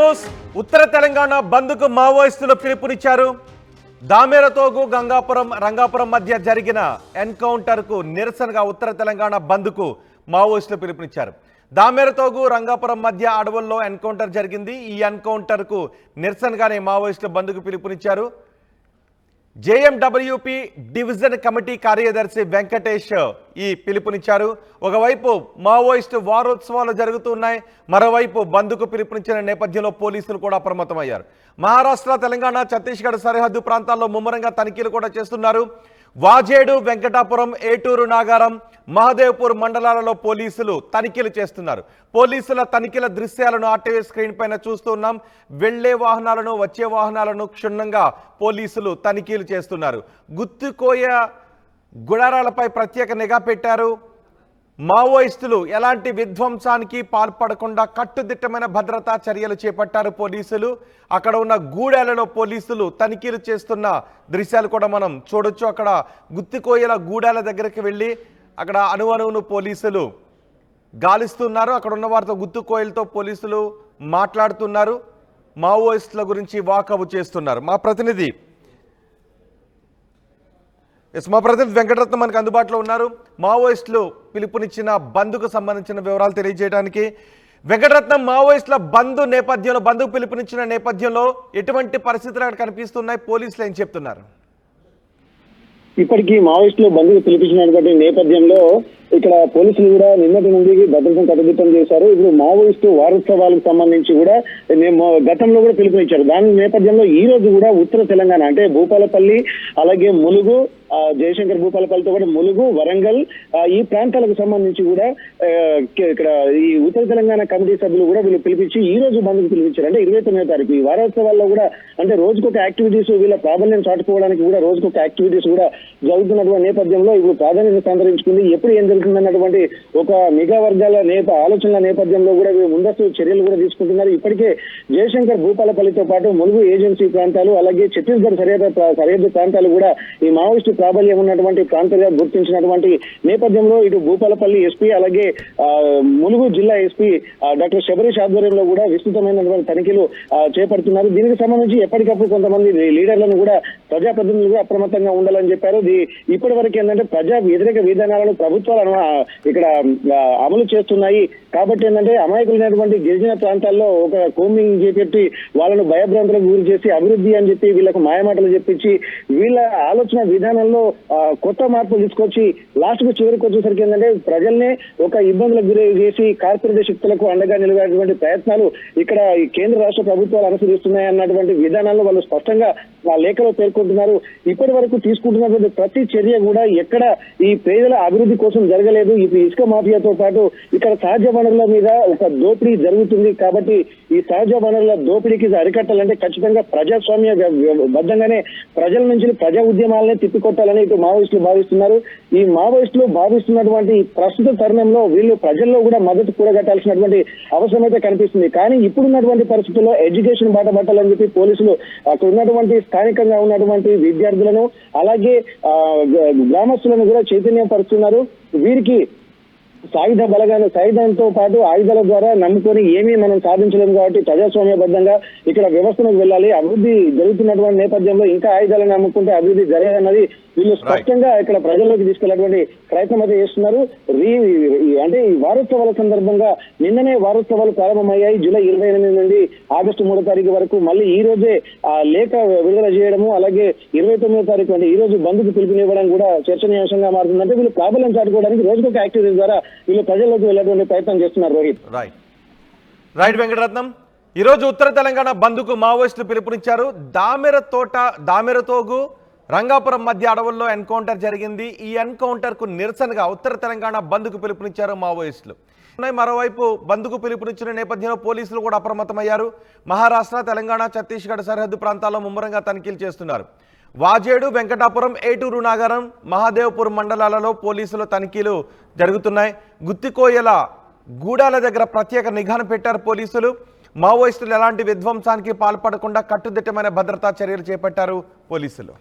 News. ఉత్తర తెలంగాణ బంద్కు మావోయిస్టులు పిలుపునిచ్చారు. దామెరతోగు రంగాపురం మధ్య జరిగిన ఎన్కౌంటర్కు నిరసనగా ఉత్తర తెలంగాణ బంద్కు మావోయిస్టులు పిలుపునిచ్చారు. దామెరతోగు రంగాపురం మధ్య అడవుల్లో ఎన్కౌంటర్ జరిగింది. ఈ ఎన్కౌంటర్కు నిరసనగానే మావోయిస్టులు బంద్కు పిలుపునిచ్చారు. జేఎండబ్ల్యూపీ డివిజన్ కమిటీ కార్యదర్శి వెంకటేష్ ఈ పిలుపునిచ్చారు. ఒకవైపు మావోయిస్టు వారోత్సవాలు జరుగుతున్నాయి, మరోవైపు బంద్కు పిలుపునిచ్చిన నేపథ్యంలో పోలీసులు కూడా అప్రమత్తమయ్యారు. మహారాష్ట్ర, తెలంగాణ, ఛత్తీస్గఢ్ సరిహద్దు ప్రాంతాల్లో ముమ్మరంగా తనిఖీలు కూడా చేస్తున్నారు. వాజేడు, వెంకటాపురం, ఏటూరు నాగారం, మహదేవ్పూర్ మండలాలలో పోలీసులు తనిఖీలు చేస్తున్నారు. పోలీసుల తనిఖీల దృశ్యాలను ఆర్టీవీ స్క్రీన్ పైన చూస్తున్నాం. వెళ్లే వాహనాలను, వచ్చే వాహనాలను క్షుణ్ణంగా పోలీసులు తనిఖీలు చేస్తున్నారు. గుత్తుకోయ గుడారాలపై ప్రత్యేక నిఘా పెట్టారు. మావోయిస్టులు ఎలాంటి విధ్వంసానికి పాల్పడకుండా కట్టుదిట్టమైన భద్రతా చర్యలు చేపట్టారు పోలీసులు. అక్కడ ఉన్న గూడాలలో పోలీసులు తనిఖీలు చేస్తున్న దృశ్యాలు కూడా మనం చూడొచ్చు. అక్కడ గుత్తికోయల గూడాల దగ్గరికి వెళ్ళి అక్కడ అణువణువును పోలీసులు గాలిస్తున్నారు. అక్కడ ఉన్న వారితో గుత్తుకోయలతో పోలీసులు మాట్లాడుతున్నారు. మావోయిస్టుల గురించి వాకబు చేస్తున్నారు. మా ప్రతినిధి వెంకటరత్నం మనకు అందుబాటులో ఉన్నారు. మావోయిస్టులు పిలుపునిచ్చిన బంద్కు సంబంధించిన వివరాలు తెలియజేయడానికి. వెంకటరత్నం, మావోయిస్టుల బంద్ నేపథ్యంలో, బంద్కు పిలుపునిచ్చిన నేపథ్యంలో ఎటువంటి పరిస్థితులు అక్కడ కనిపిస్తున్నాయి? పోలీసులు ఏం చెప్తున్నారు? ఇప్పటికీ మావోయిస్టులు బంద్కు పిలిపించినటువంటి నేపథ్యంలో ఇక్కడ పోలీసులు కూడా నిన్నటి నుండి భద్రతను కట్టుదిట్టం చేశారు. ఇప్పుడు మావోయిస్టు వారోత్సవాలకు సంబంధించి కూడా గతంలో కూడా పిలుపునిచ్చారు. దాని నేపథ్యంలో ఈ రోజు కూడా ఉత్తర తెలంగాణ అంటే భూపాలపల్లి, అలాగే ములుగు, జయశంకర్ భూపాలపల్లితో కూడా ములుగు, వరంగల్ ఈ ప్రాంతాలకు సంబంధించి కూడా ఇక్కడ ఈ ఉత్తర తెలంగాణ కమిటీ సభ్యులు కూడా వీళ్ళు పిలిపించి ఈ రోజు బంద్కు పిలిపించారు. అంటే 29వ తారీఖు ఈ వారోత్సవాల్లో కూడా అంటే రోజుకొక యాక్టివిటీస్, వీళ్ళ ప్రాబల్యం చాటుకోవడానికి కూడా రోజుకొక యాక్టివిటీస్ కూడా జరుగుతున్నటువంటి నేపథ్యంలో ఇప్పుడు ప్రాధాన్యత సంతరించుకుంది. ఎప్పుడు ఏం జరుగుతుందన్నటువంటి ఒక నిఘా వర్గాల ఆలోచనల నేపథ్యంలో కూడా ముందస్తు చర్యలు కూడా తీసుకుంటున్నారు. ఇప్పటికే జయశంకర్ భూపాలపల్లితో పాటు ములుగు ఏజెన్సీ ప్రాంతాలు, అలాగే ఛత్తీస్గఢ్ సరిహద్దు ప్రాంతాలు కూడా ఈ మావోయిస్టు ప్రాబల్యం ఉన్నటువంటి ప్రాంతాలుగా గుర్తించినటువంటి నేపథ్యంలో ఇటు భూపాలపల్లి ఎస్పీ, అలాగే ములుగు జిల్లా ఎస్పీ డాక్టర్ శబరీష్ ఆధ్వర్యంలో కూడా విస్తృతమైనటువంటి తనిఖీలు చేపడుతున్నారు. దీనికి సంబంధించి ఎప్పటికప్పుడు కొంతమంది లీడర్లను కూడా ప్రజాప్రతినిధులు కూడా అప్రమత్తంగా ఉండాలని చెప్పారు. ఇప్పటి వరకు ఏంటంటే ప్రజా వ్యతిరేక విధానాలను ప్రభుత్వాలు ఇక్కడ అమలు చేస్తున్నాయి కాబట్టి ఏంటంటే అమాయకులైనటువంటి గిరిజన ప్రాంతాల్లో ఒక కోమింగ్ చేపెట్టి వాళ్ళను భయభ్రాంతులకు గురి చేసి అభివృద్ధి అని చెప్పి వీళ్ళకు మాయమాటలు చెప్పించి వీళ్ళ ఆలోచన విధానంలో కొత్త మార్పులు తీసుకొచ్చి లాస్ట్ కు చివరికి వచ్చేసరికి ఏంటంటే ప్రజల్నే ఒక ఇబ్బందులకు గురి చేసి కార్పొరేట్ శక్తులకు అండగా నిలబడేటువంటి ప్రయత్నాలు ఇక్కడ ఈ కేంద్ర రాష్ట్ర ప్రభుత్వాలు అనుసరిస్తున్నాయి అన్నటువంటి విధానాల్లో వాళ్ళు స్పష్టంగా ఆ లేఖలో పేర్కొంటున్నారు. ఇప్పటి వరకు తీసుకుంటున్నటువంటి ప్రతి చర్య కూడా ఎక్కడ ఈ పేదల అభివృద్ధి కోసం జరగలేదు. ఇప్పుడు ఇసుక మాఫియాతో పాటు ఇక్కడ సహజ వనరుల మీద ఒక దోపిడీ జరుగుతుంది కాబట్టి ఈ సహజ వనరుల దోపిడీకి అరికట్టాలంటే ఖచ్చితంగా ప్రజాస్వామ్య బద్దంగానే ప్రజల నుంచి ప్రజా ఉద్యమాలనే తిప్పికొట్టాలని ఇటు మావోయిస్టులు భావిస్తున్నారు. ఈ మావోయిస్టులు భావిస్తున్నటువంటి ప్రస్తుత తరుణంలో వీళ్ళు ప్రజల్లో కూడా మద్దతు కూడగట్టాల్సినటువంటి అవసరం అయితే కనిపిస్తుంది. కానీ ఇప్పుడున్నటువంటి పరిస్థితుల్లో ఎడ్యుకేషన్ బాట పట్టాలని చెప్పి పోలీసులు అక్కడ ఉన్నటువంటి స్థానికంగా ఉన్నటువంటి విద్యార్థులను అలాగే గ్రామస్తులను కూడా చైతన్యం పరుస్తున్నారు. వీరికి సాయుధంతో పాటు ఆయుధాల ద్వారా నమ్ముకొని ఏమీ మనం సాధించలేము కాబట్టి ప్రజాస్వామ్యబద్ధంగా ఇక్కడ వ్యవస్థలకు వెళ్ళాలి. అభివృద్ధి జరుగుతున్నటువంటి నేపథ్యంలో ఇంకా ఆయుధాలను నమ్ముకుంటే అభివృద్ధి జరగదన్నది వీళ్ళు స్పష్టంగా ఇక్కడ ప్రజల్లోకి తీసుకెళ్లేటువంటి ప్రయత్నం అయితే చేస్తున్నారు. అంటే ఈ వారోత్సవాల సందర్భంగా నిన్ననే వారోత్సవాలు ప్రారంభమయ్యాయి. జూలై 28 నుండి ఆగస్టు 3వ తారీఖు వరకు మళ్ళీ ఈ రోజే లేఖ విడుదల చేయడము, అలాగే 29వ తారీఖు అంటే ఈ రోజు బంద్కు పిలుపునివ్వడం కూడా చర్చనీయాంశంగా మారుతుంది. అంటే వీళ్ళు ప్రాబల్యం చాటుకోవడానికి రోజుకొక యాక్టివిటీ ద్వారా వీళ్ళు ప్రజల్లోకి వెళ్ళేటువంటి ప్రయత్నం చేస్తున్నారు. రోహిత్. రైట్ వెంకటరత్నం, ఈ రోజు ఉత్తర తెలంగాణ బంద్కు మావోయిస్టులు పిలుపునిచ్చారు. దామెరతోగు రంగాపురం మధ్య అడవుల్లో ఎన్కౌంటర్ జరిగింది. ఈ ఎన్కౌంటర్కు నిరసనగా ఉత్తర తెలంగాణ బంద్కు పిలుపునిచ్చారు మావోయిస్టులు. మరోవైపు బంద్కు పిలుపునిచ్చిన నేపథ్యంలో పోలీసులు కూడా అప్రమత్తమయ్యారు. మహారాష్ట్ర, తెలంగాణ, ఛత్తీస్గఢ్ సరిహద్దు ప్రాంతాల్లో ముమ్మరంగా తనిఖీలు చేస్తున్నారు. వాజేడు, వెంకటాపురం, ఏటూరు నాగారం, మహదేవ్పూర్ మండలాలలో పోలీసులు తనిఖీలు జరుగుతున్నాయి. గుత్తికోయల గూడాల దగ్గర ప్రత్యేక నిఘాను పెట్టారు పోలీసులు. మావోయిస్టులు ఎలాంటి విధ్వంసానికి పాల్పడకుండా కట్టుదిట్టమైన భద్రతా చర్యలు చేపట్టారు పోలీసులు.